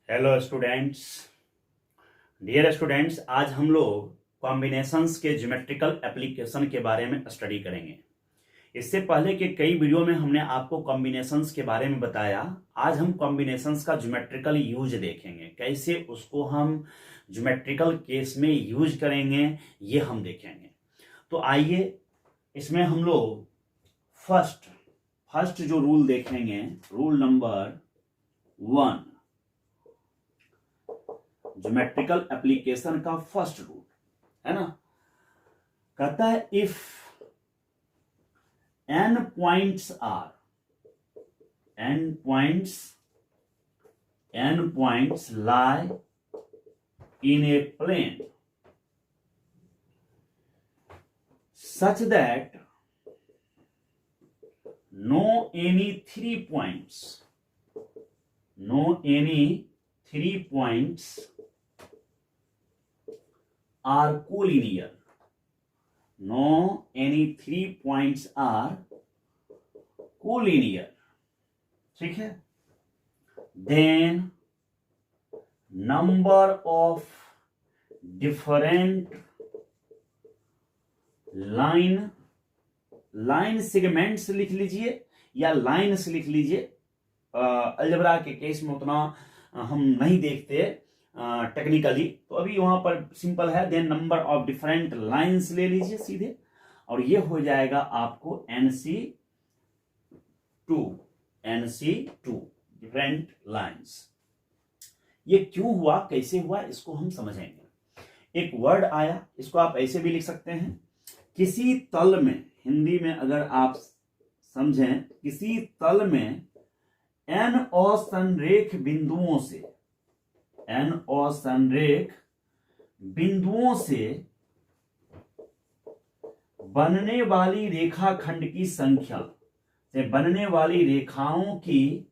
Hello students. Dear students, आज हम लोग कॉम्बिनेशंस के ज्योमेट्रिकल एप्लीकेशन के बारे में स्टडी करेंगे। इससे पहले के कई वीडियो में हमने आपको कॉम्बिनेशंस के बारे में बताया। आज हम कॉम्बिनेशंस का ज्योमेट्रिकल यूज देखेंगे, कैसे उसको हम ज्योमेट्रिकल केस में यूज करेंगे ये हम देखेंगे। तो आइए इसमें हम लोग फर्स्ट जो रूल देखेंगे, रूल नंबर 1, ज्योमेट्रिकल एप्लीकेशन का फर्स्ट रूल है ना। कहता है if n points lie in a plane such that no any 3 points are collinear. No any 3 points are collinear. ठीक है। Then number of different line segments लिख लीजिए या लाइन्स लिख लीजिए। अलजेब्रा के केस में उतना हम नहीं देखते टेक्निकली, तो अभी वहां पर सिंपल है। Then number of different lines ले लीजिए सीधे, और ये हो जाएगा आपको NC2 डिफरेंट लाइंस। ये क्यों हुआ, कैसे हुआ, इसको हम समझेंगे। एक वर्ड आया, इसको आप ऐसे भी लिख सकते हैं, किसी तल में। हिंदी में अगर आप समझें, किसी तल में n असंरेख बिंदुओं से बनने वाली रेखाखंड की संख्या से बनने वाली रेखाओं की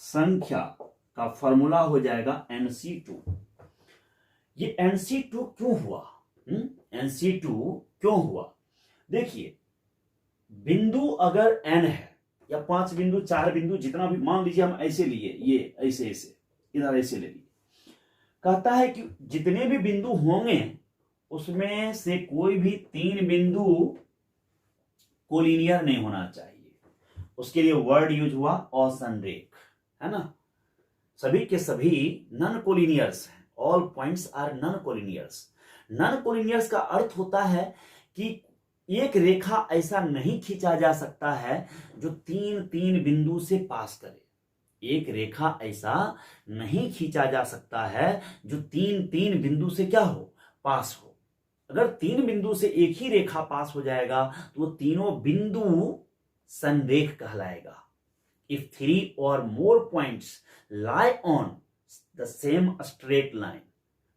संख्या का फॉर्मूला हो जाएगा NC2। ये NC2 क्यों हुआ? NC2 क्यों हुआ? देखिए, बिंदु अगर n है या 5 बिंदु, 4 बिंदु, जितना भी मान लीजिए, हम ऐसे लिए, ये ऐसे इधर ऐसे ले लिए। कहता है कि जितने भी बिंदु होंगे उसमें से कोई भी 3 बिंदु कोलिनियर नहीं होना चाहिए। उसके लिए वर्ड यूज हुआ असंरेख, है ना। सभी के सभी नॉन कोलिनियर्स हैं। All points are non collinears. Non collinears का अर्थ होता है कि एक रेखा ऐसा नहीं खींचा जा सकता है जो 3 बिंदु से पास करे। एक रेखा ऐसा नहीं खींचा जा सकता है जो 3 बिंदु से क्या हो, पास हो। अगर 3 बिंदु से एक ही रेखा पास हो जाएगा तो वो तीनों बिंदु संरेख कहलाएगा। If 3 or more points lie on the same straight line,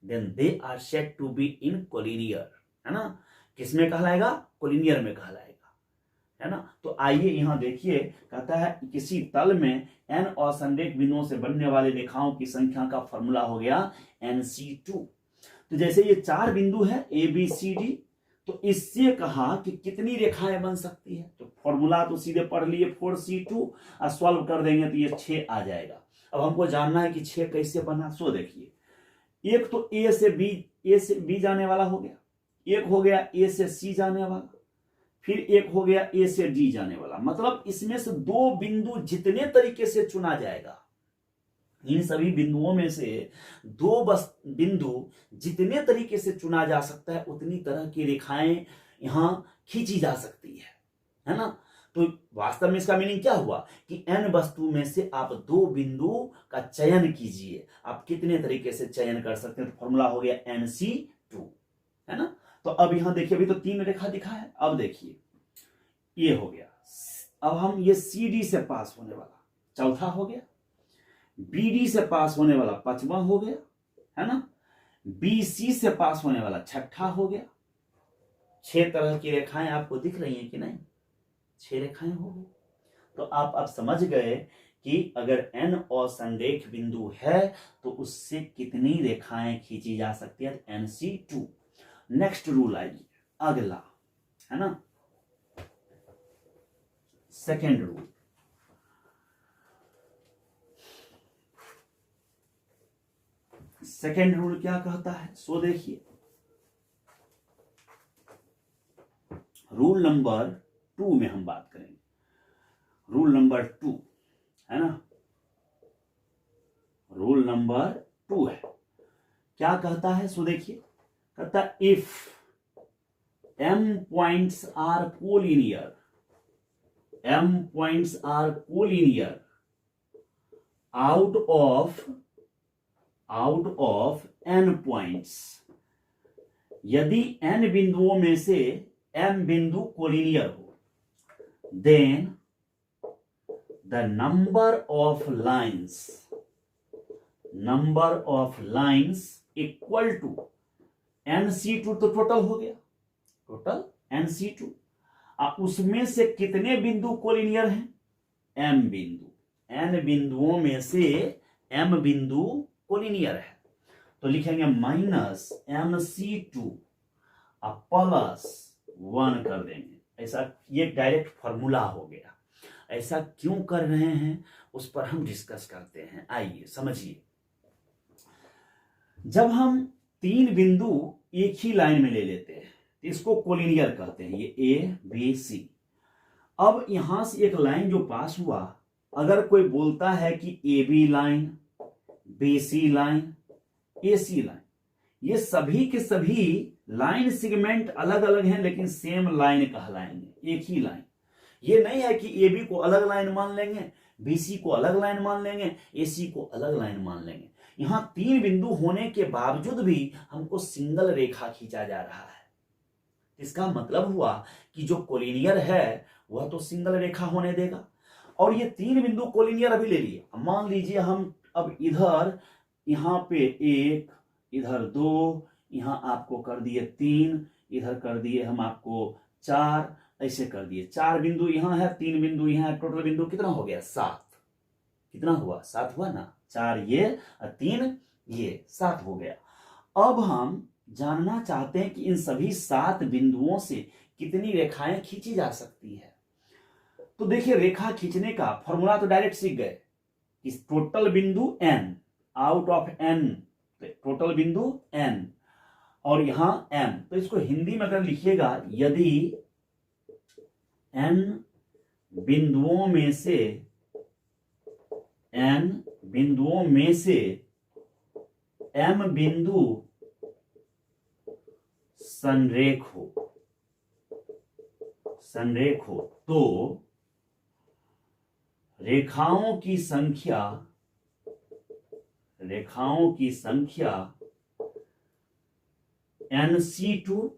then they are said to be in collinear, है ना। किसमें कहलाएगा? कोलिनियर में कहलाएगा, है ना। तो आइए यहां देखिए, कहता है किसी तल में n असंरेख बिंदुओं से बनने वाली रेखाओं की संख्या का फॉर्मूला हो गया NC2। तो जैसे ये 4 बिंदु है ABCD, तो इससे कहा कि कितनी रेखाएं बन सकती है, तो फॉर्मूला तो सीधे पढ़ लिए 4C2 और सॉल्व कर देंगे तो ये 6 आ जाएगा। अब हमको जानना है कि 6 कैसे बना। सो देखिए, एक तो A से B जाने वाला हो गया, एक हो गया A से C जाने वाला, फिर एक हो गया A से D जाने वाला। मतलब इसमें से 2 बिंदु जितने तरीके से चुना जाएगा, इन सभी बिंदुओं में से 2 बिंदु जितने तरीके से चुना जा सकता है, उतनी तरह की रेखाएं यहां खींची जा सकती है ना। तो वास्तव में इसका मीनिंग क्या हुआ कि n वस्तु में से आप 2 बिंदु का चयन कीजिए। आप कितने तरीके से चयन कर सकते हैं, तो फॉर्मूला हो गया NC2, है ना। तो अब यहां देखिए, अभी तो 3 रेखा दिखा है। अब देखिए, ये हो गया। अब हम ये CD से पास होने वाला चौथा हो गया, BD से पास होने वाला 5वां हो गया, है ना। BC से पास होने वाला 6ठा हो गया। 6 तरह की रेखाएं आपको दिख रही हैं कि नहीं? 6 रेखाएं हो गई। तो आप समझ गए कि अगर n असंरेख बिंदु है तो उससे कितनी रेखाएं खींची जा सकती है, NC2। नेक्स्ट रूल आइए, अगला, है ना, सेकेंड रूल। सेकेंड रूल क्या कहता है, सो देखिए रूल नंबर 2 में हम बात करेंगे। रूल नंबर 2 है ना, रूल नंबर 2 है, क्या कहता है, सो देखिए कहता है if m points are collinear, m points are collinear out of n points, यदि n बिंदुओं में से m बिंदु कोलिनियर हो, then the number of lines equal to nc2, तो टोटल हो गया, टोटल nc2, उसमें से कितने बिंदु कोलिनियर हैं, m बिंदु, n बिंदुओं में से m बिंदु कोलिनियर है, तो लिखेंगे माइनस mc2 प्लस 1 कर देंगे। ऐसा ये डायरेक्ट फॉर्मूला हो गया। ऐसा क्यों कर रहे हैं उस पर हम डिस्कस करते हैं, आइए समझिए। जब हम 3 बिंदु एक ही लाइन में ले लेते हैं तो इसको कोलिनियर कहते हैं, ये ए बी सी। अब यहां से एक लाइन जो पास हुआ, अगर कोई बोलता है कि A B line, B C line, A C line, ये सभी के सभी लाइन सेगमेंट अलग अलग हैं लेकिन सेम लाइन कहलाएंगे, एक ही लाइन। ये नहीं है कि ए बी को अलग लाइन मान लेंगे, बी सी को अलग लाइन मान लेंगे, ए सी को अलग लाइन मान लेंगे। यहां 3 बिंदु होने के बावजूद भी हमको सिंगल रेखा खींचा जा रहा है। इसका मतलब हुआ कि जो कोलिनियर है वह तो सिंगल रेखा होने देगा। और ये 3 बिंदु कोलिनियर अभी ले लिए, मान लीजिए हम अब इधर यहां पे 1, इधर 2, यहां आपको कर दिए 3, इधर कर दिए हम आपको 4, ऐसे कर दिए। 4 बिंदु यहां है, 3 बिंदु यहां है, टोटल बिंदु कितना हो गया, 7। कितना हुआ, 7 हुआ ना, 4 ये और 3 ये, 7 हो गया। अब हम जानना चाहते हैं कि इन सभी 7 बिंदुओं से कितनी रेखाएं खींची जा सकती है। तो देखिए रेखा खींचने का फॉर्मूला तो डायरेक्ट सीख गए, इस टोटल बिंदु n out of n, total बिंदु n और यहां m, तो इसको हिंदी में अगर लिखिएगा, यदि n बिंदुओं में से m बिंदु संरेख हो तो रेखाओं की संख्या nc2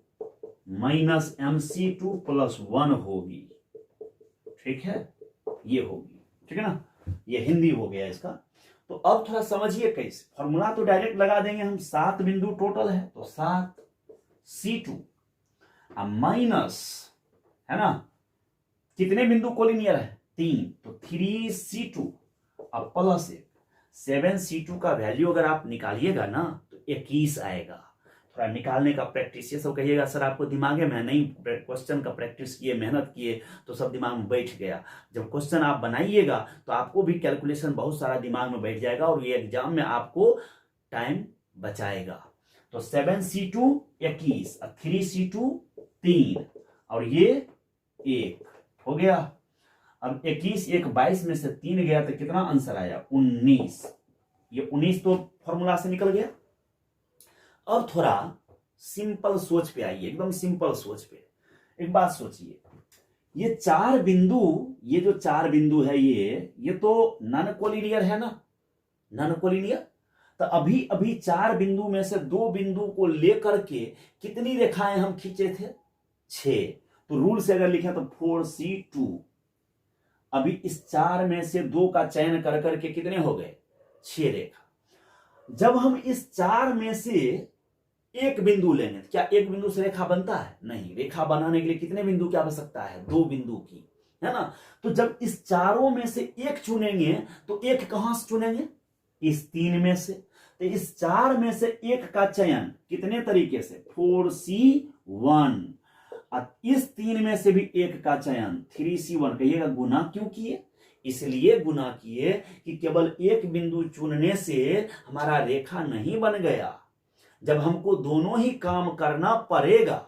माइनस mc2 प्लस 1 होगी। ठीक है, ये होगी, ठीक है ना, ये हिंदी हो गया इसका। तो अब थोड़ा समझिए कैसे, फॉर्मूला तो डायरेक्ट लगा देंगे हम, 7 बिंदु टोटल है तो 7c2 माइनस, है ना, कितने बिंदु कोलिनियर है, 3, तो 3c2 अब प्लस 1, 7c2 का वैल्यू अगर आप निकालिएगा ना तो 21 आएगा। थोड़ा निकालने का प्रैक्टिस, ये सब कहिएगा सर आपको दिमाग में नहीं, क्वेश्चन का प्रैक्टिस किए, मेहनत किए तो सब दिमाग में बैठ गया। जब क्वेश्चन आप बनाइएगा तो आपको भी कैलकुलेशन बहुत सारा दिमाग में बैठ जाएगा और ये एग्जाम में आपको टाइम बचाएगा। तो 7c2 21 और 3c2 3 और ये 1 हो गया। अब 21 1 22 में से 3 गया तो कितना आंसर आया, 19। ये 19 तो फॉर्मूला से निकल गया। अब थोड़ा सिंपल सोच पे आइए, एकदम सिंपल सोच पे। एक बात सोचिए, ये 4 बिंदु, ये जो 4 बिंदु है ये तो नॉन कोलिनियर है ना, नॉन कोलिनियर। तो अभी अभी 4 बिंदु में से 2 बिंदु को लेकर के कितनी रेखाएं हम खींचे थे, 6। तो रूल से अगर लिखें तो 4c2। अभी इस 4 में से 2 का चयन कर करके कितने हो गए, 6 रेखा। जब हम इस 4 में से एक बिंदु लेंगे, क्या एक बिंदु से रेखा बनता है, नहीं। रेखा बनाने के लिए कितने बिंदु की आवश्यकता है, 2 बिंदु की, है ना। तो जब इस चारों में से एक चुनेंगे तो एक कहां से चुनेंगे, इस 3 में से। तो इस 4 में से एक का चयन कितने तरीके से, 4c1। इस 3 में से भी एक का चयन 3c1। कहिएगा गुना क्यों किए, इसलिए गुना किए कि केवल एक बिंदु चुनने से हमारा रेखा नहीं बन गया, जब हमको दोनों ही काम करना पड़ेगा,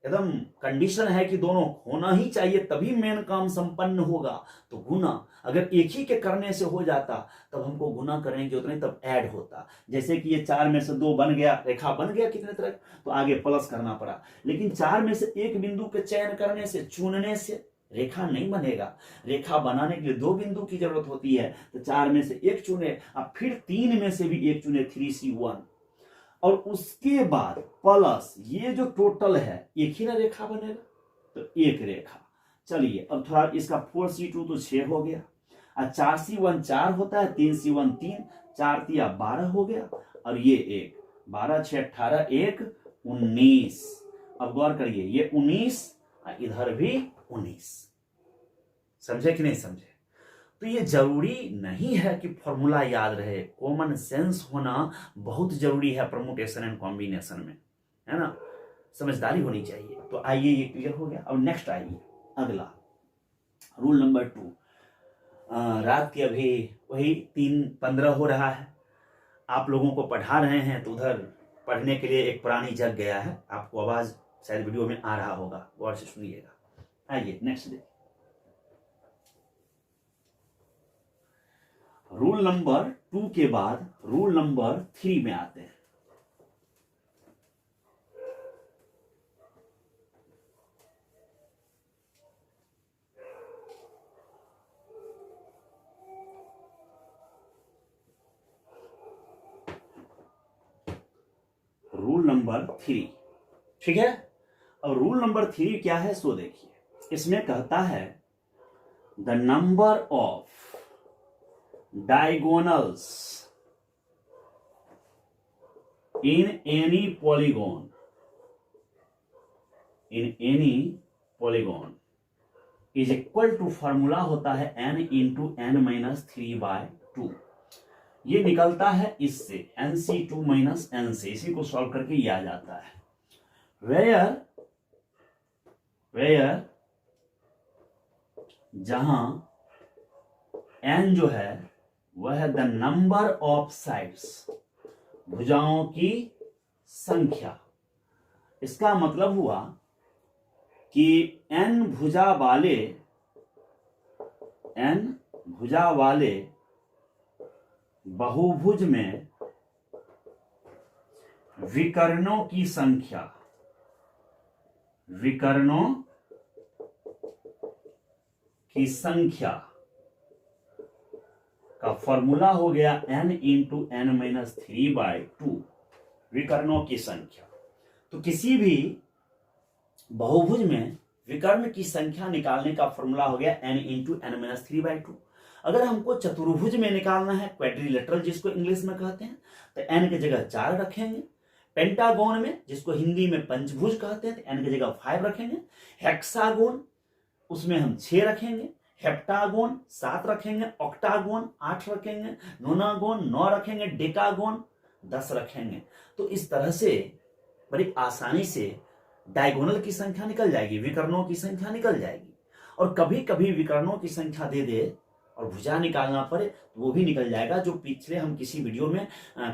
एकदम कंडीशन है कि दोनों होना ही चाहिए तभी मेन काम संपन्न होगा, तो गुना अगर एक ही के करने से हो जाता तब हमको गुना करने की जरूरत नहीं, तब ऐड होता। जैसे कि ये 4 में से 2 बन गया, रेखा बन गया कितने तरह, तो आगे प्लस करना पड़ा। लेकिन 4 में से एक बिंदु के चयन करने से, चुनने से रेखा नहीं बनेगा। रेखा बनाने के लिए 2 बिंदु की जरूरत होती है, तो 4 में से एक चुने, अब फिर 3 में से भी एक चुने, 3C1, और उसके बाद प्लस ये जो टोटल है एक ही ना रेखा बनेगा, तो एक रेखा। चलिए अब थोड़ा इसका 4C2 तो 6 हो गया, और 4C1 4 होता है, 3C1 3, 4 तिया 12 हो गया, और ये 1, 12 6 18, 1 19। अब गौर करिए, ये 19 इधर भी 19। समझे कि नहीं समझे? तो ये जरूरी नहीं है कि फॉर्मूला याद रहे, कॉमन सेंस होना बहुत जरूरी है परमुटेशन एंड कॉम्बिनेशन में, है ना, समझदारी होनी चाहिए। तो आइए ये क्लियर हो गया। अब नेक्स्ट आइए अगला रूल नंबर 2। रात के अभी वही 3:15 हो रहा है, आप लोगों को पढ़ा रहे हैं, तो उधर पढ़ने के लिए एक प्राणी जग गया है, आपको आवाज शायद वीडियो में आ रहा होगा, गौर से सुनिएगा। आइए नेक्स्ट देखिए, रूल नंबर 2 के बाद रूल नंबर 3 में आते हैं। रूल नंबर 3, ठीक है। अब रूल नंबर 3 क्या है सो देखिए, इसमें कहता है the number of diagonals in any polygon is equal to, formula होता है n into n minus 3/2। ये निकलता है इससे nc2 minus n से, इसी को सॉल्व करके ये आ जाता है where जहां n जो है वह है द नंबर ऑफ साइड्स, भुजाओं की संख्या। इसका मतलब हुआ कि n भुजा वाले बहुभुज में विकर्णों की संख्या का फॉर्मूला हो गया n into n minus 3/2, विकर्णों की संख्या। तो किसी भी बहुभुज में विकर्ण की संख्या निकालने का फॉर्मूला हो गया n into n minus 3/2। अगर हमको चतुर्भुज में निकालना है, क्वाड्रिलेटरल जिसको इंग्लिश में कहते हैं, तो n की जगह 4 रखेंगे। पेंटागोन में, जिसको हिंदी में पंचभुज कहते हैं, तो n की जगह 5 रखेंगे। हेक्सागोन उसमें हम 6 रखेंगे। हेप्टागोन 7 रखेंगे। ऑक्टागोन 8 रखेंगे। नोनागोन 9 रखेंगे। डेकागोन 10 रखेंगे। तो इस तरह से बड़ी आसानी से डायगोनल की संख्या निकल जाएगी, विकर्णों की संख्या निकल जाएगी। और कभी कभी विकर्णों की संख्या दे दे और भुजा निकालना पड़े तो वो भी निकल जाएगा, जो पिछले हम किसी वीडियो में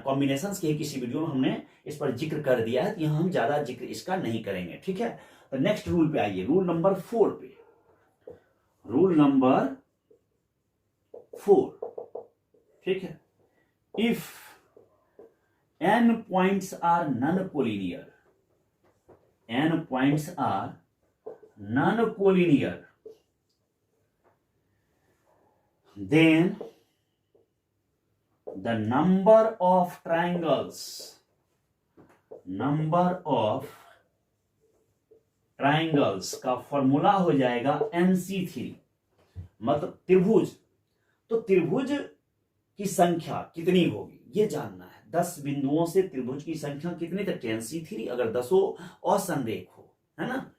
कॉम्बिनेशंस के किसी वीडियो में हमने इस पर जिक्र कर दिया है, तो यहाँ हम ज्यादा जिक्र इसका नहीं करेंगे, ठीक है। तो नेक्स्ट रूल पे आइए, रूल नंबर 4 पे। रूल नंबर 4, ठीक है। If n points are non collinear, n points are non collinear, then the number of triangles का फॉर्मूला हो जाएगा NC3, मतलब त्रिभुज। तो त्रिभुज की संख्या कितनी होगी ये जानना है। 10 बिंदुओं से त्रिभुज की संख्या कितनी, तो NC3 अगर 10 असंरेख हो, है ना।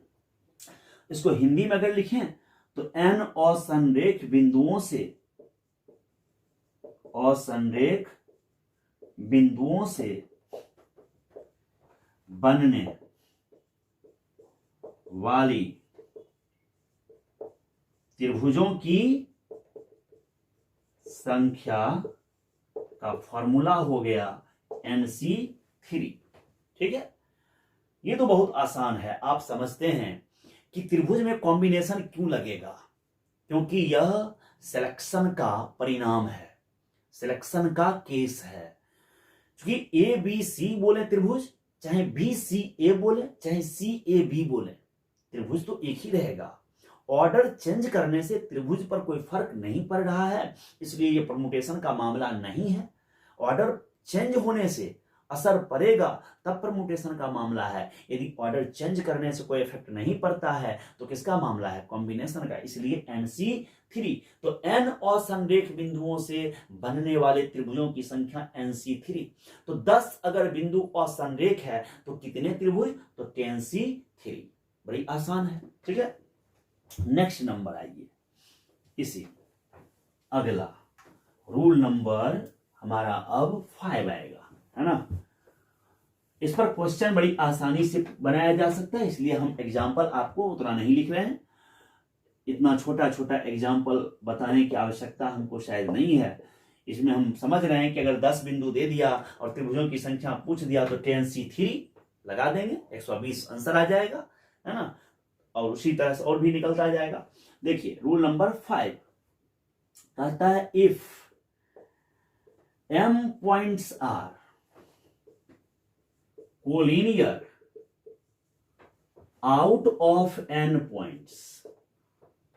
इसको हिंदी में अगर लिखें तो n असंरेख बिंदुओं से बनने वाली त्रिभुजों की संख्या का फॉर्मूला हो गया NC3। ठीक है, ये तो बहुत आसान है। आप समझते हैं कि त्रिभुज में कॉम्बिनेशन क्यों लगेगा, क्योंकि यह सिलेक्शन का परिणाम है, सिलेक्शन का केस है। क्योंकि ABC बोले त्रिभुज, चाहे BCA बोले, चाहे CAB बोले, त्रिभुज तो एक ही रहेगा। ऑर्डर चेंज करने से त्रिभुज पर कोई फर्क नहीं पड़ रहा है, इसलिए यह परमुटेशन का मामला नहीं है। ऑर्डर चेंज होने से असर पड़ेगा तब परमुटेशन का मामला है। यदि ऑर्डर चेंज करने से कोई इफेक्ट नहीं पड़ता है तो किसका मामला है, कॉम्बिनेशन का, इसलिए NC3। तो n और संरेख बिंदुओं से बनने वाले त्रिभुजों की संख्या NC3। तो 10 अगर बिंदु और संरेख है तो कितने त्रिभुज, तो 10C3। बड़ी आसान है। ठीक है, नेक्स्ट नंबर आइए, इसी अगला रूल नंबर हमारा अब 5 आएगा, है ना। इस पर क्वेश्चन बड़ी आसानी से बनाया जा सकता है, इसलिए हम एग्जाम्पल आपको उतना नहीं लिख रहे हैं। इतना छोटा छोटा एग्जाम्पल बताने की आवश्यकता हमको शायद नहीं है। इसमें हम समझ रहे हैं कि अगर 10 बिंदु दे दिया और त्रिभुजों की संख्या पूछ दिया तो 10C3 लगा देंगे, 120 आंसर आ जाएगा, है ना। और उसी तरह से और भी निकलता जाएगा। देखिए रूल नंबर 5 कहता है, if M points are collinear out of N points,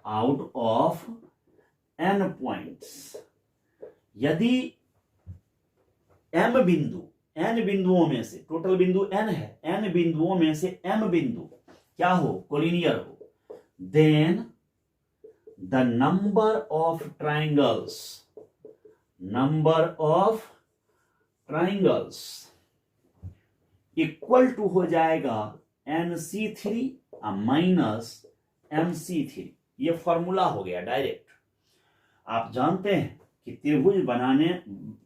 out of N points, यदि M बिंदु, N बिंदुओं में से, टोटल बिंदु N है, N बिंदुओं में से M बिंदु क्या हो, कोलिनियर हो, then the number of triangles, number of triangles equal to हो जाएगा NC3 माइनस MC3। ये फॉर्मूला हो गया डायरेक्ट। आप जानते हैं कि त्रिभुज बनाने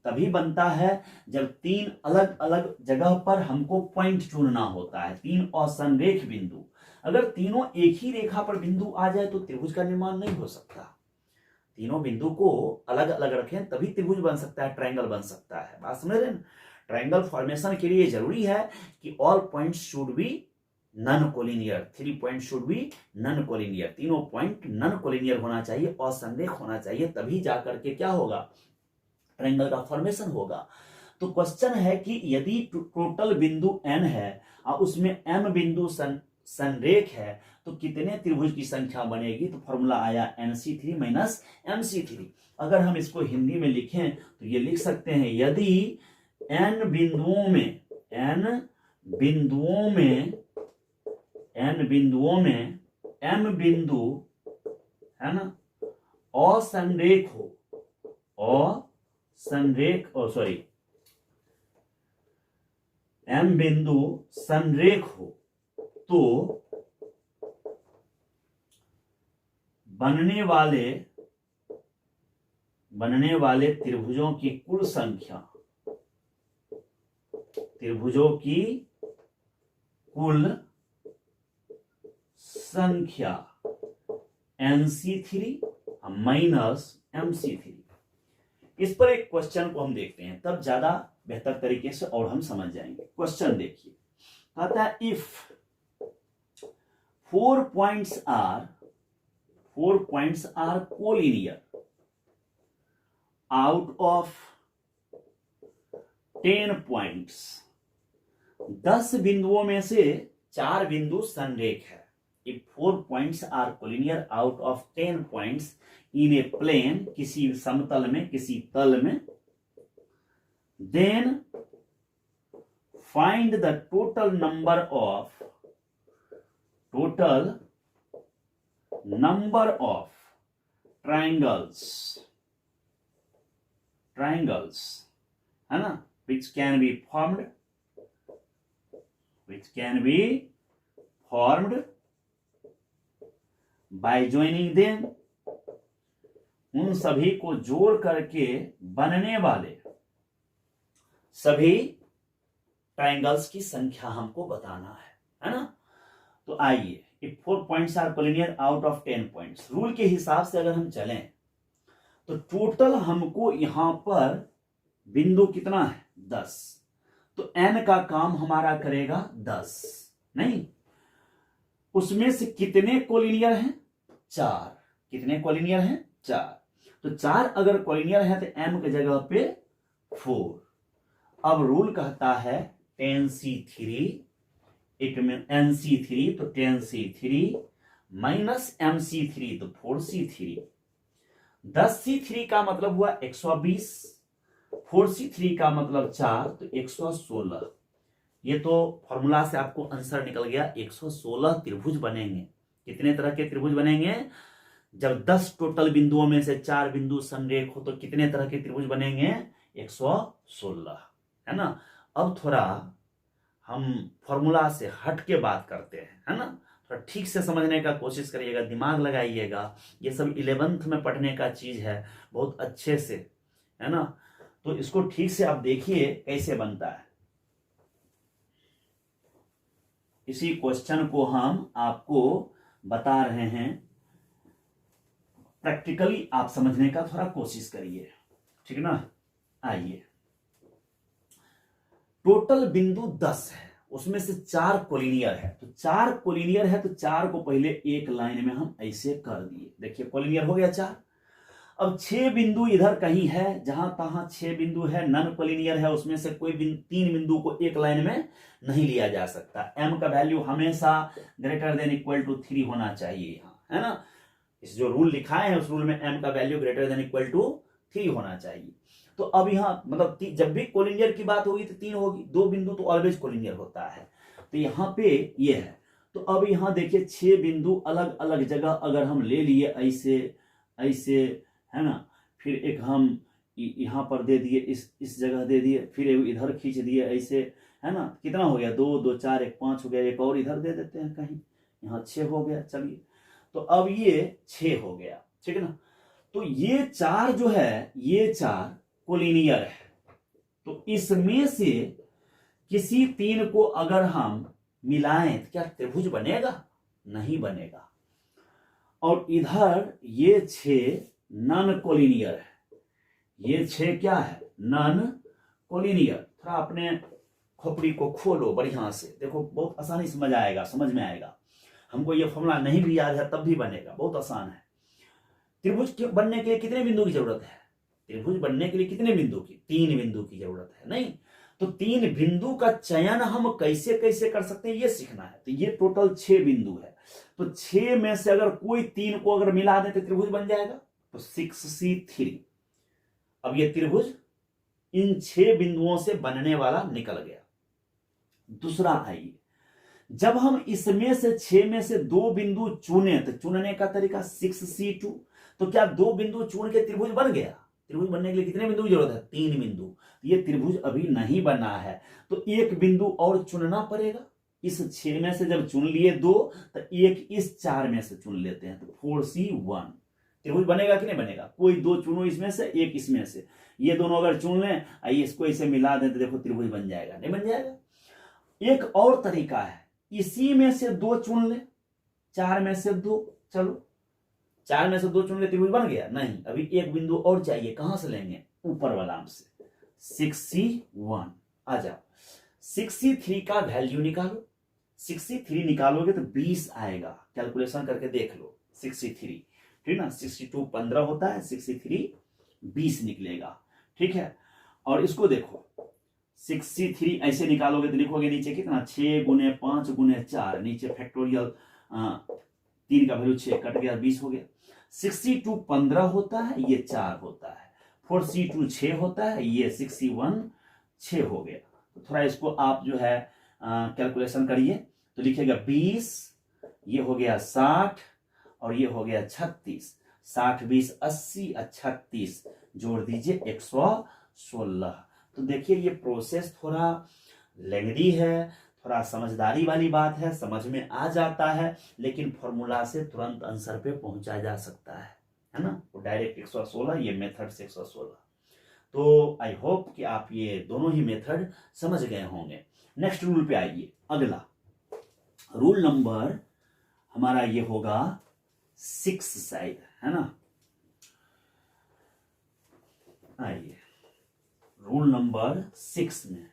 तभी बनता है जब 3 अलग अलग जगह पर हमको पॉइंट चुनना होता है, 3 और संरेख बिंदु। अगर तीनों एक ही रेखा पर बिंदु आ जाए तो त्रिभुज का निर्माण नहीं हो सकता। तीनों बिंदु को अलग अलग रखें तभी त्रिभुज बन सकता है, ट्रायंगल बन सकता है। बात समझ रहे हैं। ट्रायंगल फॉर्मेशन के लिए जरूरी है कि all points should be non collinear, 3 point should be non collinear, तीनों पॉइंट नन कोलिनियर होना चाहिए और संरेख होना चाहिए, तभी जाकर के क्या होगा, ट्रायंगल का फॉर्मेशन होगा। तो क्वेश्चन है कि यदि टोटल बिंदु n है और उसमें m बिंदु संरेख है तो कितने त्रिभुज की संख्या बनेगी, तो फॉर्मूला आया NC3 माइनस MC3। अगर हम इसको हिंदी में लिखें तो ये लिख सकते हैं, यदि n बिंदुओं में m बिंदु, है ना, असंरेख हो, m बिंदु संरेख हो तो बनने वाले त्रिभुजों की कुल संख्या, त्रिभुजों की कुल संख्या NC3 माइनस MC3। इस पर एक क्वेश्चन को हम देखते हैं, तब ज्यादा बेहतर तरीके से और हम समझ जाएंगे। क्वेश्चन देखिए, कहता है if 4 points are collinear out of 10 points, 10 बिंदुओं में से 4 बिंदु संरेख है। If 4 points are collinear out of 10 points in a plane, किसी समतल में, किसी तल में, then find the total number of triangles, है ना, which can be formed by joining them, उन सभी को जोड़ करके बनने वाले सभी ट्राइंगल्स की संख्या हमको बताना है ना। तो आइए, if 4 points are collinear out of 10 points, rule के हिसाब से अगर हम चलें तो टोटल हमको यहां पर बिंदु कितना है 10, तो n का काम हमारा करेगा 10, नहीं, उसमें से कितने कोलिनियर हैं 4, कितने कोलिनियर हैं 4, तो 4 अगर कोलिनियर है तो m की जगह पे 4। अब रूल कहता है 10C3 इट मीन NC3, तो 10C3 माइनस MC3 तो 4C3, 10C3 का मतलब हुआ 120, 4C3 का मतलब 4 तो 116। ये तो फॉर्मूला से आपको आंसर निकल गया, 116 त्रिभुज बनेंगे। कितने तरह के त्रिभुज बनेंगे? जब 10 टोटल बिंदुओं में से 4 बिंदु समरेख हो तो कितने तरह के त्रिभुज बनेंगे? 116, है ना। अब थोड़ा हम फॉर्मूला से हट के बात करते हैं, है ना। थोड़ा ठीक से समझने का कोशिश करिएगा, दिमाग लगाइएगा। ये सब 11th में पढ़ने का चीज है, बहुत अच्छे से, है ना। तो इसको ठीक से आप देखिए कैसे बनता है। इसी क्वेश्चन को हम आपको बता रहे हैं, प्रैक्टिकली आप समझने का थोड़ा कोशिश करिए, ठीक ना। आइए, टोटल बिंदु 10 है, उसमें से 4 कोलिनियर है, तो 4 कोलिनियर है तो 4 को पहले एक लाइन में हम ऐसे कर दिए। देखिए कोलिनियर हो गया 4। अब 6 बिंदु इधर कहीं है, जहां तहां 6 बिंदु है, नन कोलिनियर है, उसमें से कोई 3 बिंदु को एक लाइन में नहीं लिया जा सकता। m का वैल्यू हमेशा ग्रेटर देन इक्वल टू 3 होना चाहिए यहां, है ना। इस जो रूल लिखा है उस रूल में m का value greater than equal to 3 होना चाहिए। तो अब यहां मतलब जब भी कोलिनियर की बात होगी तो 3 होगी, 2 बिंदु तो ऑलवेज कोलिनियर होता है। तो यहां पे ये है, तो अब यहां देखिए 6 बिंदु अलग अलग जगह अगर हम ले लिए ऐसे ऐसे, है ना, फिर एक हम यहां पर दे दिए, इस जगह दे दिए, फिर इधर खींच दिए ऐसे, है ना। कितना हो गया? 2 2 4 1 5 हो गया। एक और इधर दे देते हैं कहीं, यहाँ 6 हो गया। चलिए, तो अब ये 6 हो गया, ठीक है ना। तो ये 4 जो है, ये 4 कोलिनियर है, तो इसमें से किसी 3 को अगर हम मिलाएं तो क्या त्रिभुज बनेगा? नहीं बनेगा। और इधर ये 6 नॉन कोलिनियर है, ये 6 क्या है? Non collinear. थोड़ा अपने खोपड़ी को खोलो बढ़िया से, देखो बहुत आसानी समझ आएगा, समझ में आएगा। हमको ये फॉर्मूला नहीं भी याद है तब भी बनेगा, बहुत आसान है। त्रिभुज बनने के लिए कितने बिंदु की जरूरत है? त्रिभुज बनने के लिए कितने बिंदु की? 3 बिंदु की जरूरत है, नहीं। तो 3 बिंदु का चयन हम कैसे कैसे कर सकते हैं ये सीखना है। तो ये टोटल 6 बिंदु है, तो 6 में से अगर कोई 3 को अगर मिला दे तो त्रिभुज बन जाएगा, तो 6C3। अब ये त्रिभुज इन 6 बिंदुओं से बनने वाला निकल गया। दूसरा आइए, जब हम इसमें से 6 में से 2 बिंदु चुने तो चुनने का तरीका 6C2, तो क्या 2 बिंदु चुन के त्रिभुज बन गया? त्रिभुज बनने के लिए कितने बिंदु की जरूरत है? 3 बिंदु। ये त्रिभुज अभी नहीं बना है, तो एक बिंदु और चुनना पड़ेगा। इस 6 में से जब चुन लिए 2, तो एक इस 4 में से चुन लेते हैं, तो 4C1। त्रिभुज बनेगा कि नहीं बनेगा? कोई 2 चुनो इसमें से, एक इसमें से, ये दोनों अगर चुन लें, आइए इसको इसे मिला दें तो देखो त्रिभुज बन जाएगा, नहीं बन जाएगा? एक और तरीका है, इसी में से 2 चुन ले, 4 में से 2, चलो 4 में से 2 चुन ले, त्रिभुज बन गया? नहीं, अभी एक बिंदु और चाहिए। कहां से लेंगे? ऊपर वाला से, 6C1। आ जाओ, 6C3 का वैल्यू निकालो। 6C3 निकालोगे तो 20 आएगा, कैलकुलेशन करके देख लो। 6C3, ठीक ना, 62 15 होता है, 6C3 20 निकलेगा, ठीक है। और इसको देखो, 6C3 ऐसे निकालोगे तो लिखोगे नीचे कितना? 6 × 5 × 4, नीचे फैक्टोरियल 3 का वैल्यू 6 कट गया, 20 हो गया। 6C2 15 होता है, ये 4 होता है। 4C2 6 होता है, ये 6C1 6 हो गया। तो थोड़ा इसको आप जो है कैलकुलेशन करिए, तो लिखेगा 20, ये हो गया 60 और ये हो गया 36। 60 20 80 और 36 जोड़ दीजिए 116। तो देखिए ये प्रोसेस थोड़ा लेंथी है, थोड़ा समझदारी वाली बात है, समझ में आ जाता है, लेकिन फॉर्मूला से तुरंत आंसर पे पहुंचा जा सकता है ना। तो डायरेक्ट 116, ये मेथड से 116। तो आई होप कि आप ये दोनों ही मेथड समझ गए होंगे। नेक्स्ट रूल पे आइए। अगला रूल नंबर हमारा ये होगा 6 शायद, है ना। आइए रूल नंबर 6 में,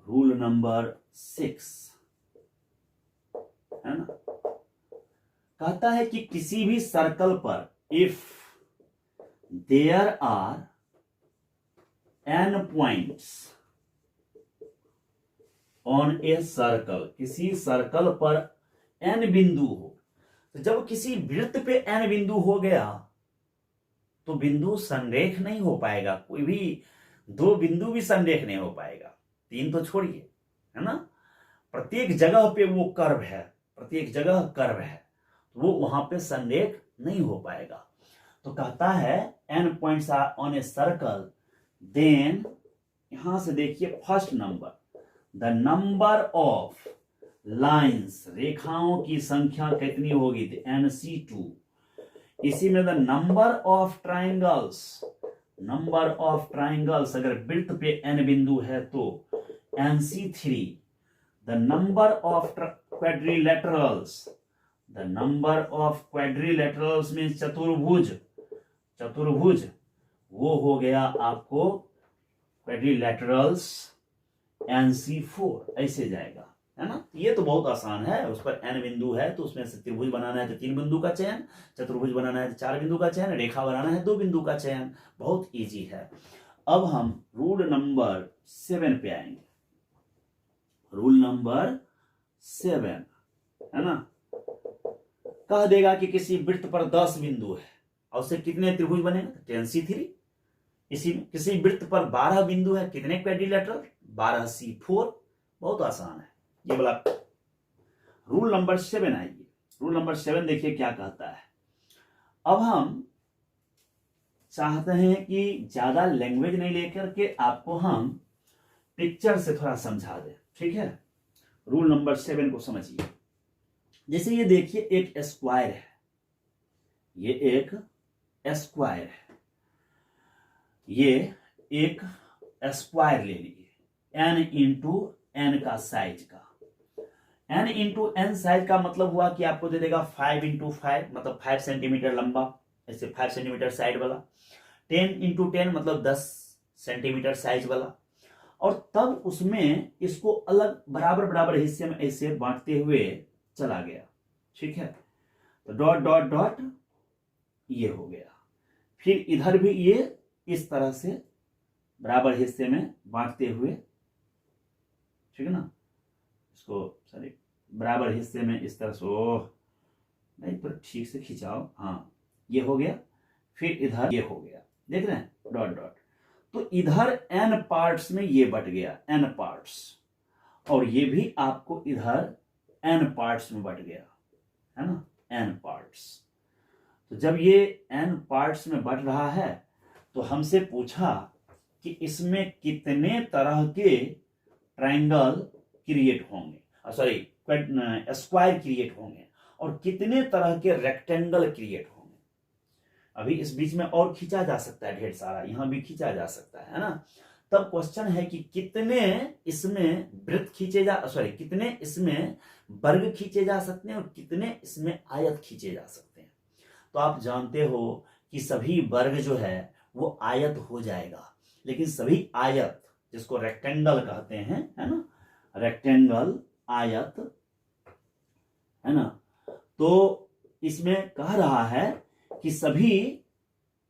रूल नंबर 6 है ना, कहता है कि किसी भी सर्कल पर if there are n points on a circle, किसी सर्कल पर n बिंदु हो, तो जब किसी वृत्त पे n बिंदु हो गया तो बिंदु संरेख नहीं हो पाएगा, कोई भी दो बिंदु भी संरेख नहीं हो पाएगा, तीन तो छोड़िए, है ना, प्रत्येक जगह पे वो कर्व है, प्रत्येक जगह कर्व है, वो वहां पे संरेख नहीं हो पाएगा। तो कहता है n points are on a circle, then यहां से देखिए first number, the number of lines, रेखाओं की संख्या कितनी होगी, NC2। इसी में the number of triangles, number of triangles, अगर वृत्त पे n बिंदु है तो NC3। The number of quadrilaterals, the number of quadrilaterals mean चतुर्भुज, चतुर्भुज वो हो गया आपको क्वाड्रिलेटरल्स NC4, ऐसे जाएगा, है ना। ये तो बहुत आसान है, उस पर n बिंदु है तो उसमें से त्रिभुज बनाना है तो 3 बिंदु का चयन, चतुर्भुज बनाना है तो 4 बिंदु का चयन, रेखा बनाना है 2 बिंदु का चयन, बहुत इजी है। अब हम रूल नंबर 7 पे आएंगे, रूल नंबर 7 है ना, कह देगा कि किसी वृत्त पर 10 बिंदु है और उससे कितने त्रिभुज बनेगा, 10C3। इसी किसी वृत्त पर 12 बिंदु है, कितने क्वाड्रिलेटरल, 12C4। बहुत आसान है ये वाला। रूल नंबर 7 आइए, रूल नंबर 7 देखिए क्या कहता है। अब हम चाहते हैं कि ज्यादा लैंग्वेज नहीं लेकर के आपको हम पिक्चर से थोड़ा समझा दें, ठीक है। रूल नंबर 7 को समझिए। जैसे ये देखिए एक स्क्वायर है, ये एक स्क्वायर है, ये एक स्क्वायर ले लीजिए, n इंटू n का साइज का, n इंटू n साइज का मतलब हुआ कि आपको दे देगा 5 इंटू 5 मतलब 5 सेंटीमीटर लंबा, ऐसे 5 सेंटीमीटर साइड वाला, 10 इंटू 10 मतलब 10 सेंटीमीटर साइज वाला, और तब उसमें इसको अलग बराबर बराबर हिस्से में ऐसे बांटते हुए चला गया, ठीक है। तो डॉट डॉट डॉट ये हो गया, फिर इधर भी ये इस तरह से बराबर हिस्से में बांटते हुए, ठीक है ना, इसको सॉरी बराबर हिस्से में इस तरह से, ओह नहीं पर ठीक से खिंचाओ, हाँ ये हो गया, फिर इधर ये हो गया, देख रहे हैं डॉट डॉट। तो इधर n पार्ट्स में ये बट गया, n पार्ट्स, और ये भी आपको इधर n पार्ट्स में बट गया, है ना, n पार्ट्स। तो जब ये n पार्ट्स में बट रहा है तो हमसे पूछा कि इसमें कितने तरह के ट्रायंगल क्रिएट होंगे, सॉरी स्क्वायर क्रिएट होंगे, और कितने तरह के रेक्टेंगल क्रिएट होंगे। अभी इस बीच में और खींचा जा सकता है ढेर सारा, यहां भी खींचा जा सकता है ना। तब क्वेश्चन है कि कितने इसमें वृत्त खींचे जा, सॉरी कितने इसमें वर्ग खींचे जा सकते हैं और कितने इसमें आयत खींचे जा सकते हैं। तो आप जानते हो कि सभी वर्ग जो है वो आयत हो जाएगा, लेकिन सभी आयत जिसको रेक्टेंगल कहते हैं, है ना, रेक्टेंगल आयत, है ना, तो इसमें कह रहा है कि सभी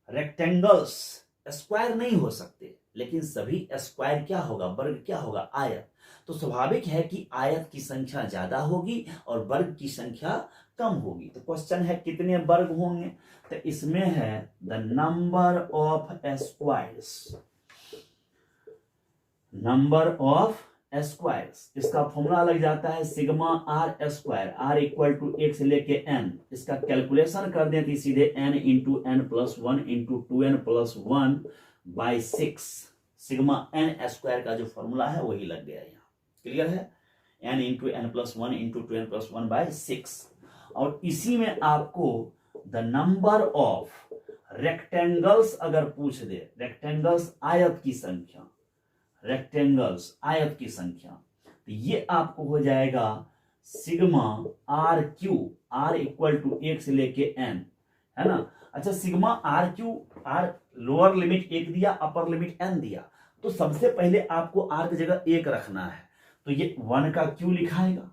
रेक्टेंगल्स स्क्वायर नहीं हो सकते, लेकिन सभी स्क्वायर क्या होगा, वर्ग क्या होगा, आयत। तो स्वाभाविक है कि आयत की संख्या ज्यादा होगी और वर्ग की संख्या कम होगी। तो क्वेश्चन है कितने वर्ग होंगे, तो इसमें है the number of squares, number of squares. इसका फॉर्मूला लग जाता है sigma r square, r equal to 1 से लेके n। इसका कैलकुलेशन कर दें तो सीधे n into n plus 1 into 2n plus 1 by 6, sigma n square का जो फॉर्मूला है वही लग गया यहाँ। क्लियर है, n into n plus 1 into 2n plus 1 by 6। और इसी में आपको द नंबर ऑफ रेक्टेंगल्स अगर पूछ दे, रेक्टेंगल्स आयत की संख्या, रेक्टेंगल्स आयत की संख्या, तो ये आपको हो जाएगा sigma r cube, r equal to 1 से लेके n, है ना। अच्छा, sigma r cube, r lower limit 1 दिया, अपर लिमिट n दिया, तो सबसे पहले आपको आर की जगह 1 रखना है, तो ये 1 का क्यू लिखाएगा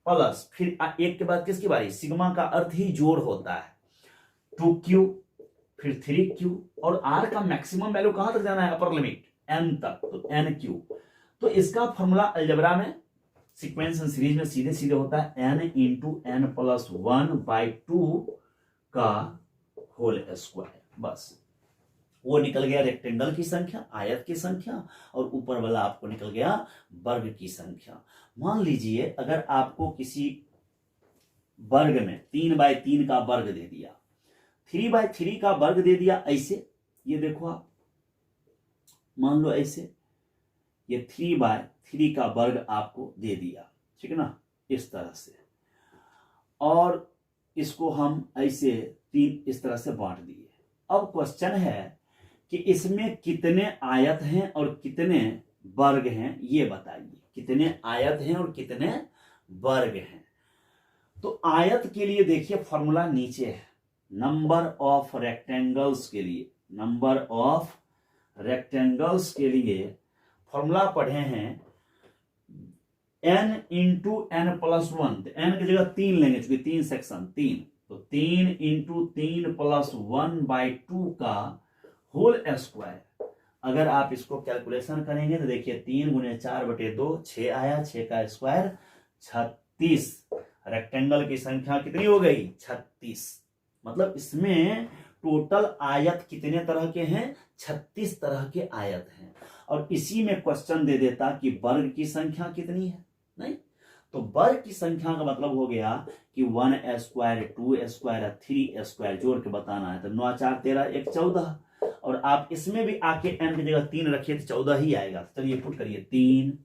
प्लस, फिर 1 के बाद किसकी बारी, सिग्मा का अर्थ ही जोड़ होता है, 2q, फिर 3q, और r का मैक्सिमम वैल्यू कहां तक जाना है, अपर लिमिट n तक, तो nq। तो इसका फॉर्मूला अलजेब्रा में सीक्वेंस एंड सीरीज में सीधे सीधे होता है n इंटू n प्लस 1/2 का होल स्क्वायर। बस वो निकल गया रेक्टेंगल की संख्या, आयत की संख्या, और ऊपर वाला आपको निकल गया वर्ग की संख्या। मान लीजिए अगर आपको किसी वर्ग में 3/3 का वर्ग दे दिया, 3/3 का वर्ग दे दिया, ऐसे ये देखो आप, मान लो ऐसे ये 3/3 का वर्ग आपको दे दिया, ठीक है ना, इस तरह से, और इसको हम ऐसे 3 इस तरह से बांट दिए। अब क्वेश्चन है कि इसमें कितने आयत हैं और कितने वर्ग हैं, ये बताइए, कितने आयत हैं और कितने वर्ग हैं। तो आयत के लिए देखिए फॉर्मूला नीचे है, नंबर ऑफ रेक्टेंगल्स के लिए, नंबर ऑफ रेक्टेंगल्स के लिए फॉर्मूला पढ़े हैं n into n plus 1, n की जगह 3 लेंगे चूंकि 3 सेक्शन 3, तो 3 इंटू 3 प्लस 1/2 का होल स्क्वायर। अगर आप इसको कैलकुलेशन करेंगे तो देखिए 3 गुणे 4/2 6 आया, 6 का स्क्वायर 36। रेक्टेंगल की संख्या कितनी हो गई, 36। मतलब इसमें टोटल आयत कितने तरह के हैं, 36 तरह के आयत हैं। और इसी में क्वेश्चन दे देता कि वर्ग की संख्या कितनी है, नहीं, तो वर्ग की संख्या का मतलब हो गया कि 1 स्क्वायर 2 स्क्वायर 3 स्क्वायर जोड़ के बताना है, तो 9 4 13 1 14, और आप इसमें भी आके n की जगह 3 रखिए तो 14 ही आएगा। चलिए पुट करिए, 3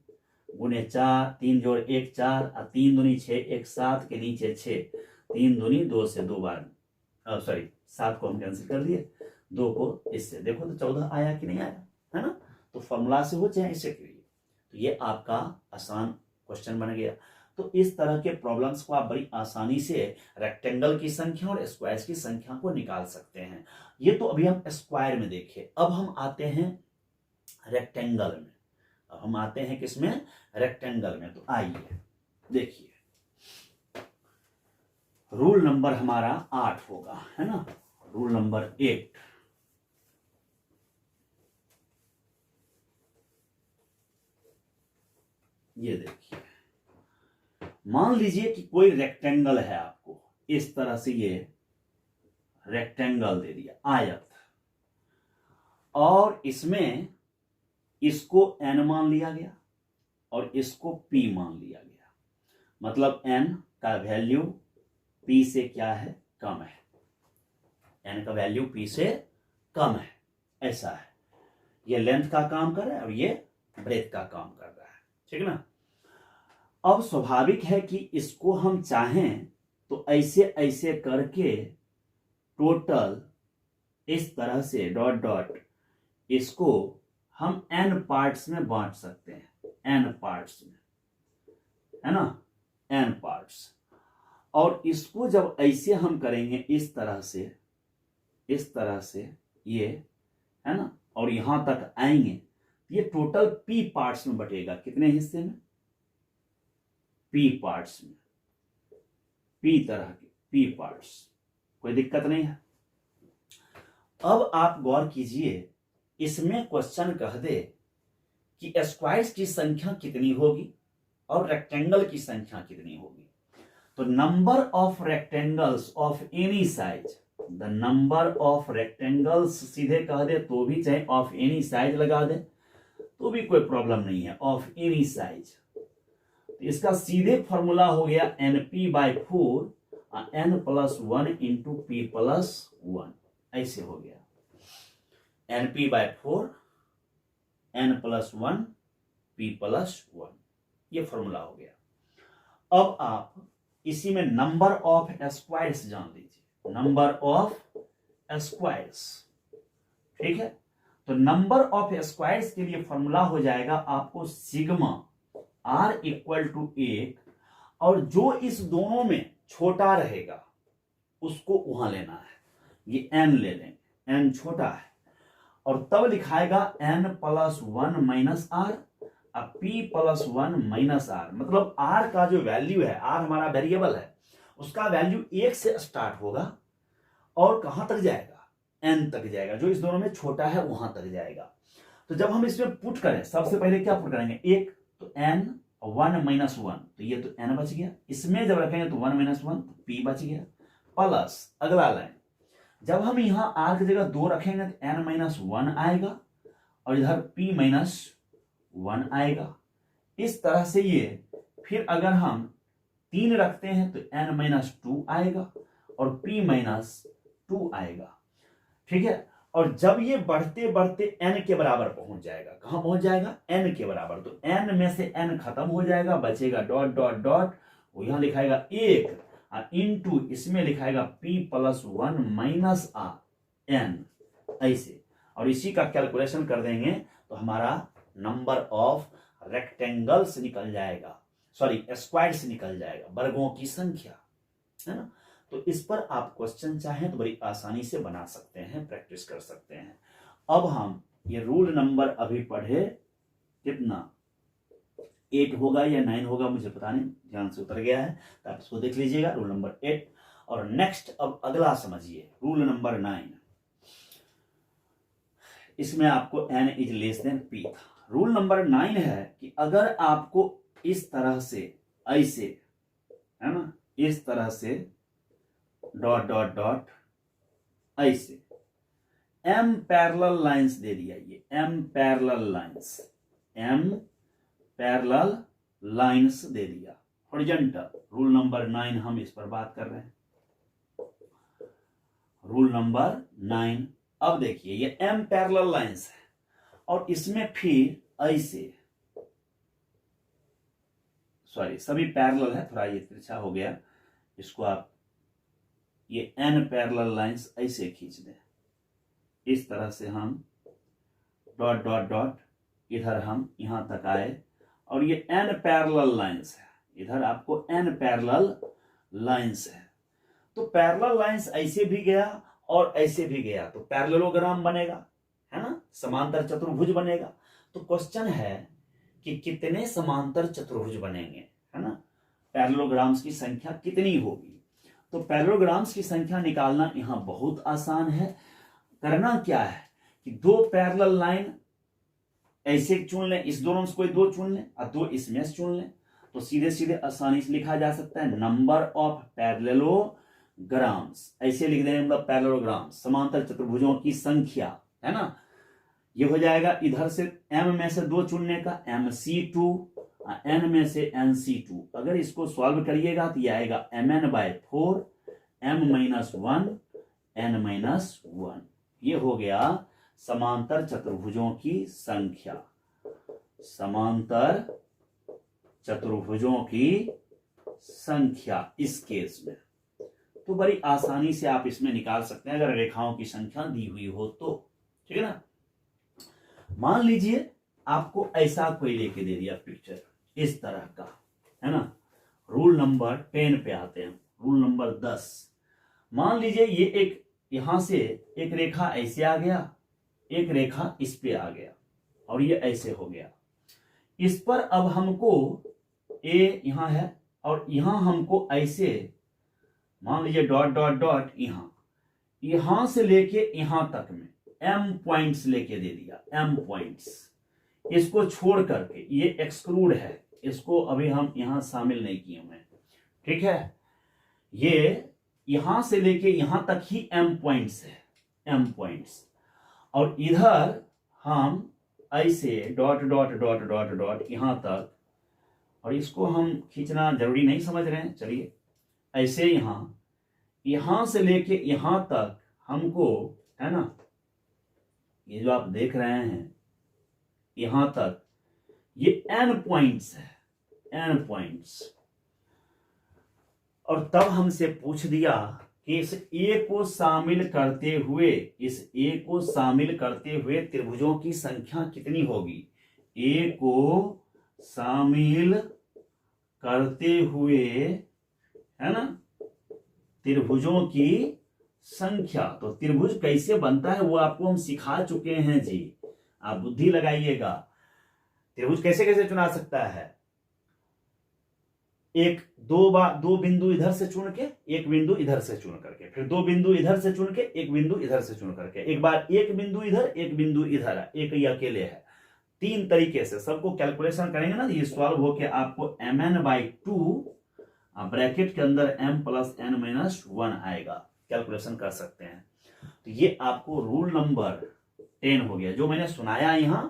गुणे 4, 3 जोड़ 1 4, और 3 दूनी 6 1 7 के नीचे 6, 3 दूनी 2 से 2 बार, सॉरी 7 को हम कैंसिल कर दिए, 2 को इससे, देखो तो 14 आया कि नहीं आया, है ना। तो फॉर्मूला से हो चाहे इसे करिए, तो ये आपका आसान क्वेश्चन बन गया। तो इस तरह के प्रॉब्लम्स को आप बड़ी आसानी से रेक्टेंगल की संख्या और स्क्वायर्स की संख्या को निकाल सकते हैं। ये तो अभी हम स्क्वायर में देखे, अब हम आते हैं रेक्टेंगल में। अब हम आते हैं किसमें, रेक्टेंगल में। तो आइए देखिए, रूल नंबर हमारा 8 होगा, है ना, रूल नंबर 8। ये देखिए, मान लीजिए कि कोई रेक्टेंगल है, आपको इस तरह से ये रेक्टेंगल दे दिया, आयत, और इसमें इसको n मान लिया गया और इसको p मान लिया गया। मतलब n का वैल्यू p से क्या है, कम है, n का वैल्यू p से कम है, ऐसा है। ये लेंथ का काम कर रहा है और ये ब्रेथ का काम कर रहा है, ठीक है ना। अब स्वाभाविक है कि इसको हम चाहें तो ऐसे ऐसे करके टोटल इस तरह से डॉट डॉट इसको हम n पार्ट्स में बांट सकते हैं, n पार्ट्स में, है ना, n पार्ट्स। और इसको जब ऐसे हम करेंगे इस तरह से ये, है ना, और यहां तक आएंगे, ये टोटल p पार्ट्स में बटेगा। कितने हिस्से में, p पार्ट्स में, p तरह के p पार्ट्स, कोई दिक्कत नहीं है। अब आप गौर कीजिए, इसमें क्वेश्चन कह दे कि स्क्वायर्स की संख्या कितनी होगी और रेक्टेंगल की संख्या कितनी होगी। तो number of rectangles of any size, the number of rectangles सीधे कह दे तो भी, चाहे ऑफ एनी साइज लगा दे तो भी कोई प्रॉब्लम नहीं है, ऑफ एनी साइज। तो इसका सीधे फॉर्मूला हो गया np/4 n + 1 इंटू p+1, ऐसे हो गया, np/4 n + 1 p+1, ये फॉर्मूला हो गया। अब आप इसी में नंबर ऑफ स्क्वायर्स जान लीजिए, नंबर ऑफ स्क्वायर्स, ठीक है। तो नंबर ऑफ स्क्वायर्स के लिए फॉर्मूला हो जाएगा आपको सिग्मा r = 1, और जो इस दोनों में छोटा रहेगा उसको वहां लेना है। ये n ले लें, n छोटा है, और तब लिखाएगा n प्लस 1 माइनस r, अब p प्लस 1 माइनस r, मतलब r का जो वैल्यू है, r हमारा वेरिएबल है, उसका वैल्यू 1 से स्टार्ट होगा और कहां तक जाएगा, n तक जाएगा, जो इस दोनों में छोटा है वहां तक जाएगा। तो जब हम इसमें पुट करें, सबसे पहले क्या पुट करेंगे, 1 तो n, 1 माइनस 1 तो ये तो n बच गया, इसमें जब रखेंगे तो 1 माइनस 1 तो p बच गया, प्लस अगला लाइन, जब हम यहां r की जगह 2 रखेंगे तो n माइनस 1 आएगा और इधर p माइनस 1 आएगा। इस तरह से ये, फिर अगर हम 3 रखते हैं तो n माइनस 2 आएगा और p माइनस 2 आएगा, ठीक है। और जब ये बढ़ते बढ़ते n के बराबर पहुंच जाएगा, कहां पहुंच जाएगा, n के बराबर, तो n में से n खत्म हो जाएगा, बचेगा डॉट डॉट डॉट, वो यहां लिखाएगा 1 इंटू इसमें लिखाएगा p प्लस 1 माइनस n, ऐसे, और इसी का कैलकुलेशन कर देंगे तो हमारा नंबर ऑफ रेक्टेंगल्स निकल जाएगा, सॉरी स्क्वायर्स निकल जाएगा, वर्गों की संख्या, है ना। तो इस पर आप क्वेश्चन चाहें तो बड़ी आसानी से बना सकते हैं, प्रैक्टिस कर सकते हैं। अब हम ये रूल नंबर अभी पढ़े, कितना 8 होगा या 9 होगा मुझे पता नहीं, ध्यान से उतर गया है, तो आप इसको देख लीजिएगा, रूल नंबर 8। और नेक्स्ट अब अगला समझिए, रूल नंबर 9, इसमें आपको n is less than p था। रूल नंबर 9 है कि अगर आपको इस तरह से, ऐसे, है ना, इस तरह से डॉट डॉट डॉट ऐसे m पैरेलल लाइंस दे दिया, ये m parallel lines, m parallel lines दे दिया हॉरिजॉन्टल, रूल नंबर 9 हम इस पर बात कर रहे हैं, रूल नंबर 9। अब देखिए ये m पैरेलल लाइंस है और इसमें फिर ऐसे, सॉरी सभी पैरेलल है, थोड़ा ये तिरछा हो गया, इसको आप ये n पैरेलल लाइंस ऐसे खींच दें, इस तरह से हम डॉट डॉट डॉट, इधर हम यहां तक आए और ये n पैरेलल लाइंस है, इधर आपको n पैरेलल लाइंस है। तो पैरेलल लाइंस ऐसे भी गया और ऐसे भी गया तो पैरेललोग्राम बनेगा, है ना, समांतर चतुर्भुज बनेगा। तो क्वेश्चन है कि कितने समांतर चतुर्भुज बनेंगे, है ना, पैरेललोग्राम्स की संख्या कितनी होगी। तो पैरेललोग्राम्स की संख्या निकालना यहां बहुत आसान है। करना क्या है कि 2 पैरेलल लाइन ऐसे चुन लें, इस दोनों से कोई 2 चुन लें और 2 इसमें से चुन लें, तो सीधे सीधे आसानी से लिखा जा सकता है नंबर ऑफ पैरेललोग्राम्स, ऐसे लिख देंगे, मतलब पैरेललोग्राम्स, समांतर चतुर्भुजों की संख्या, है ना। ये हो जाएगा इधर से m में से 2 चुनने का mc2, n में से nc2, अगर इसको सॉल्व करिएगा तो ये आएगा mn/4 m minus 1 n minus 1। ये हो गया समांतर चतुर्भुजों की संख्या, समांतर चतुर्भुजों की संख्या इस केस में। तो बड़ी आसानी से आप इसमें निकाल सकते हैं अगर रेखाओं की संख्या दी हुई हो तो, ठीक है ना। मान लीजिए आपको ऐसा कोई लेके दे दिया पिक्चर इस तरह का, है ना। रूल नंबर 10 पे आते हैं, रूल नंबर 10। मान लीजिए ये एक, यहां से एक रेखा ऐसे आ गया, एक रेखा इस पे आ गया और ये ऐसे हो गया। इस पर अब हमको a यहां है और यहां हमको ऐसे, मान लीजिए डॉट डॉट डॉट, यहां से लेके यहां तक में m पॉइंट्स लेके दे दिया, m पॉइंट्स। इसको छोड़ करके ये एक्सक्लूड है, इसको अभी हम यहां शामिल नहीं किए हुए, ठीक है। ये यहां से लेके यहां तक ही m पॉइंट्स है, m पॉइंट्स, और इधर हम ऐसे dot dot dot dot dot यहां तक, और इसको हम खींचना जरूरी नहीं समझ रहे हैं, चलिए ऐसे यहां से लेके यहां तक हमको, है ना, ये जो आप देख रहे हैं यहां तक ये n पॉइंट्स है, n पॉइंट्स। और तब हमसे पूछ दिया कि इस a को शामिल करते हुए, इस a को शामिल करते हुए त्रिभुजों की संख्या कितनी होगी। a को शामिल करते हुए, है ना, त्रिभुजों की संख्या। तो त्रिभुज कैसे बनता है वो आपको हम सिखा चुके हैं जी, आप बुद्धि लगाइएगा। त्रिभुज कैसे कैसे चुना सकता है, एक दो बिंदु इधर से चुन के, एक बिंदु इधर से चुन करके, फिर दो बिंदु इधर से चुन के, एक बिंदु इधर से चुन करके, एक बार एक बिंदु इधर, एक बिंदु इधर है, एक ही अकेले है। तीन तरीके से सबको कैलकुलेशन करेंगे ना, ये सॉल्व होके आपको mn/2 ब्रैकेट के अंदर m + n - 1 आएगा, कैलकुलेशन कर सकते हैं। तो ये आपको रूल नंबर 10 हो गया, जो मैंने सुनाया यहां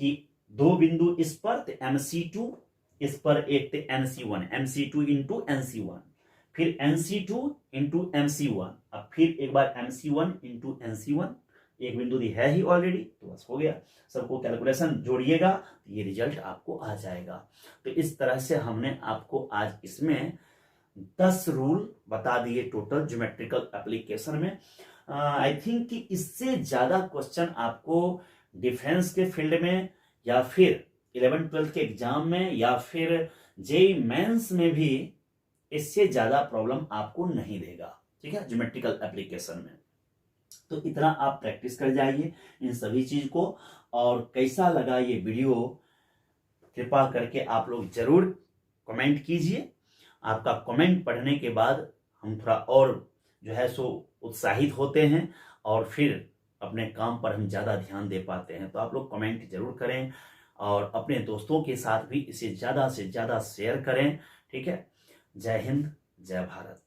कि दो बिंदु इस पर तो MC2, इस पर एक थे NC1, MC2 इंटू NC1, फिर NC2 इंटू MC1, अब फिर एक बार MC1 इंटू NC1, एक बिंदु है ही ऑलरेडी, तो बस हो गया। सबको कैलकुलेशन जोड़िएगा तो ये रिजल्ट आपको आ जाएगा। तो इस तरह से हमने आपको आज इसमें 10 रूल बता दिए टोटल ज्योमेट्रिकल एप्लीकेशन में। आई थिंक कि इससे ज्यादा क्वेश्चन आपको डिफेंस के फील्ड में या फिर 11th-12th के एग्जाम में या फिर जेईई मेंस में भी इससे ज्यादा प्रॉब्लम आपको नहीं देगा, ठीक है, ज्योमेट्रिकल एप्लीकेशन में। तो इतना आप प्रैक्टिस कर जाइए इन सभी चीज को। और कैसा लगा ये वीडियो, कृपा करके आप लोग जरूर कमेंट कीजिए। आपका कमेंट पढ़ने के बाद हम थोड़ा और जो है सो उत्साहित होते हैं और फिर अपने काम पर हम ज्यादा ध्यान दे पाते हैं। तो आप लोग कमेंट जरूर करें और अपने दोस्तों के साथ भी इसे ज्यादा से ज्यादा शेयर करें, ठीक है। जय हिंद, जय भारत।